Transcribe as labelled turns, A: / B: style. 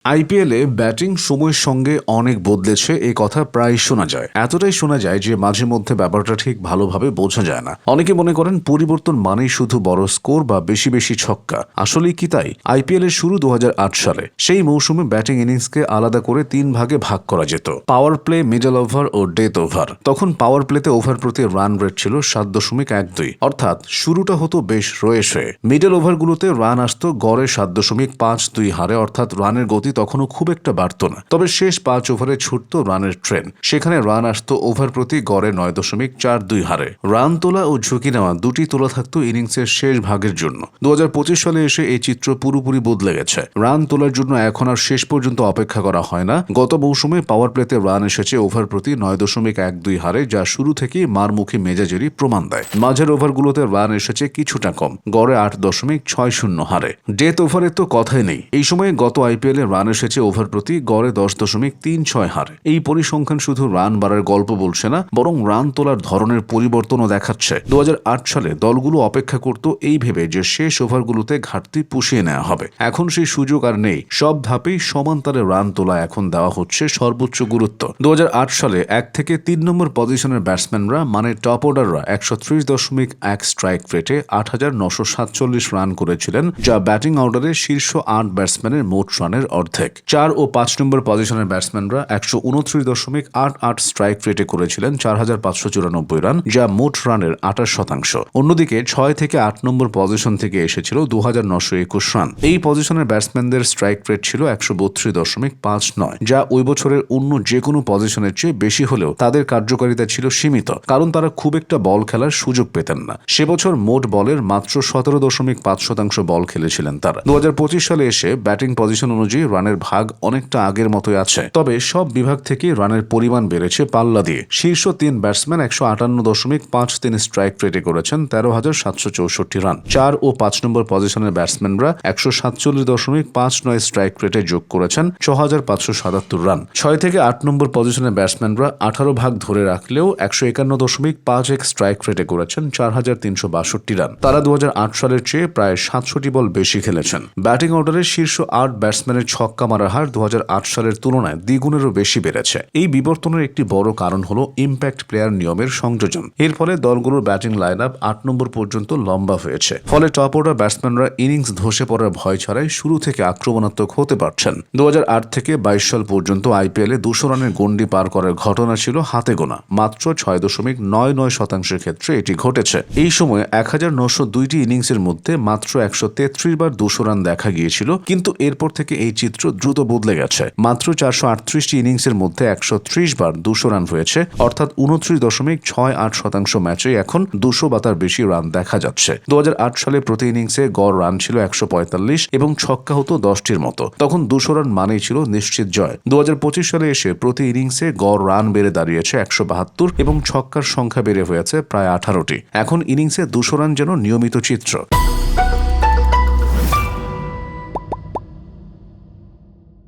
A: আইপিএলে ব্যাটিং সময়ের সঙ্গে অনেক বদলেছে এই কথা প্রায় শোনা যায়। এতটাই শোনা যায় যে মাঝে মধ্যে ব্যাপারটা ঠিক ভালোভাবে বোঝা যায় না। অনেকে মনে করেন পরিবর্তন মানেই শুধু বড় স্কোর বা বেশি বেশি ছক্কা। আসলেই কি তাই? আইপিএল এর শুরু 2008 সালে। সেই মৌসুমে ব্যাটিং ইনিংসকে আলাদা করে 3 ভাগে ভাগ করা যেত: পাওয়ার প্লে, মিডল ওভার ও ডেথ ওভার। তখন পাওয়ার প্লেতে ওভার প্রতি রান রেট ছিল 7.12, অর্থাৎ শুরুটা হতো বেশ রয়েস হয়ে। মিডল ওভারগুলোতে রান আসতো গড়ে 7.52 হারে, অর্থাৎ রানের গতি তখনও খুব একটা বাড়ত না। তবে শেষ 5 ওভারে ছুটত রানের ট্রেন। সেখানে রান আসতো ওভার প্রতি গড়ে 9.42 হারে। রান তোলা ও ঝুঁকি নেওয়া দুটি তোলা থাকতো ইনিংসের শেষ ভাগের জন্য। 2025 সালে এসে এই চিত্র পুরোপুরি বদলে গেছে। রান তোলার জন্য এখন আর শেষ পর্যন্ত অপেক্ষা করা হয় না। গত মৌসুমে পাওয়ার প্লেতে রান এসেছে ওভার প্রতি 9.12 হারে, যা শুরু থেকেই মারমুখী মেজাজেরই প্রমাণ দেয়। মাঝের ওভারগুলোতে রান এসেছে কিছুটা কম, গড়ে 8.60 হারে। ডেথ ওভারের তো কথাই নেই। এই সময়ে গত আইপিএলে রান এসেছে ওভার প্রতি গড়ে 10.36 হারে। এই পরিসংখ্যান শুধু রান বাড়ার গল্প বলছে না, বরং রান তোলার ধরনের পরিবর্তনও দেখাচ্ছে। 2008 সালে দলগুলো অপেক্ষা করত এই ভেবে যে শেষ ওভারগুলোতে ঘাটতি পুষিয়ে নেওয়া হবে। এখন সেই সুযোগ আর নেই। সব ধাপেই সমান তালে রান তোলা এখন দেওয়া হচ্ছে সর্বোচ্চ গুরুত্ব। 2008 সালে 1 থেকে 3 নম্বর পজিশনের ব্যাটসম্যানরা, মানে টপ অর্ডাররা 130.1 স্ট্রাইক রেটে 8,947 রান করেছিলেন, যা ব্যাটিং অর্ডারে শীর্ষ 8 ব্যাটসম্যানের মোট রানের অর্ধেক। 4 ও 5 নম্বর পজিশনের ব্যাটসম্যানরা 129.88 স্ট্রাইক রেটে করেছিলেন 4,594 রান, যা মোট রানের 28%। অন্যদিকে 6 থেকে 8 নম্বর পজিশন থেকে এসেছিল 2,921 রান। এই পজিশনের ব্যাটসম্যানদের স্ট্রাইক রেট ছিল 132.59, যা ওই বছরের অন্য যে কোনো পজিশনের চেয়ে বেশি হলেও তাদের কার্যকারিতা ছিল সীমিত, কারণ তারা খুব একটা বল খেলার সুযোগ পেতেন না। সে বছর মোট বলের মাত্র 17.5% বল খেলেছিলেন তারা। 2025 সালে এসে ব্যাটিং পজিশন অনুযায়ী রানের ভাগ অনেকটা আগের মতোই আছে, তবে সব বিভাগ থেকে রানের পরিমাণ বেড়েছে পাল্লা দিয়ে। শীর্ষ 3 ব্যাটসম্যান 158.53 স্ট্রাইক রেটে করেছেন 13,764 রান। 4 ও 5 নম্বর পজিশনের ব্যাটসম্যানরা 147.59 স্ট্রাইক রেটে যোগ করেছেন 6,577 রান। 6 থেকে 8 নম্বর পজিশনের ব্যাটসম্যানরা 18 ভাগ ধরে রাখলেও 151.51 স্ট্রাইক রেটে করেছেন 4,362 রান। তারা 2008 সালের চেয়ে প্রায় 700 বল বেশি খেলেছেন। ব্যাটিং অর্ডারের শীর্ষ 8 ব্যাটসম্যানের ছক্কা মারার হার 2008 সালের তুলনায় দ্বিগুণেরও বেশি বেড়েছে। এই বিবর্তনের একটি বড় কারণ হলো ইম্প্যাক্ট প্লেয়ার নিয়মের সংযোজন। এর ফলে দলগুলোর ব্যাটিং লাইন আপ 8 নম্বর পর্যন্ত লম্বা হয়েছে। ফলে টপ অর্ডার ব্যাটসম্যানরা ইনিংস ধসে পড়ার ভয় ছাড়াই শুরু থেকে আক্রমণাত্মক হতে পারছেন। 2008 থেকে 22 সাল পর্যন্ত আইপিএলে 200 রানের গণ্ডি পার করার ঘটনা ছিল হাতে গোনা। মাত্র 6.99% ক্ষেত্রে এটি ঘটেছে। এই সময় 1,902টি ইনিংসের মধ্যে মাত্র 133 বার 200 রান দেখা গিয়েছিল, কিন্তু এরপর থেকে এই চিত্র দ্রুত বদলে গেছে। মাত্র 438টি ইনিংসের মধ্যে 130 বার 200 রান হয়েছে, অর্থাৎ 29.68% ম্যাচে এখন 200 বা তার বেশি রান দেখা যাচ্ছে। 2008 সালে প্রতি ইনিংসে গড় রান ছিল 145 এবং ছক্কা হতো 10টির মতো। তখন 200 রান মানেই ছিল নিশ্চিত জয়। 2025 সালে এসে প্রতি ইনিংসে গড় রান বেড়ে দাঁড়িয়েছে 172 এবং ছক্কার সংখ্যা বেড়ে হয়েছে প্রায় 18টি। এখন ইনিংসে 200 রান যেন নিয়মিত চিত্র।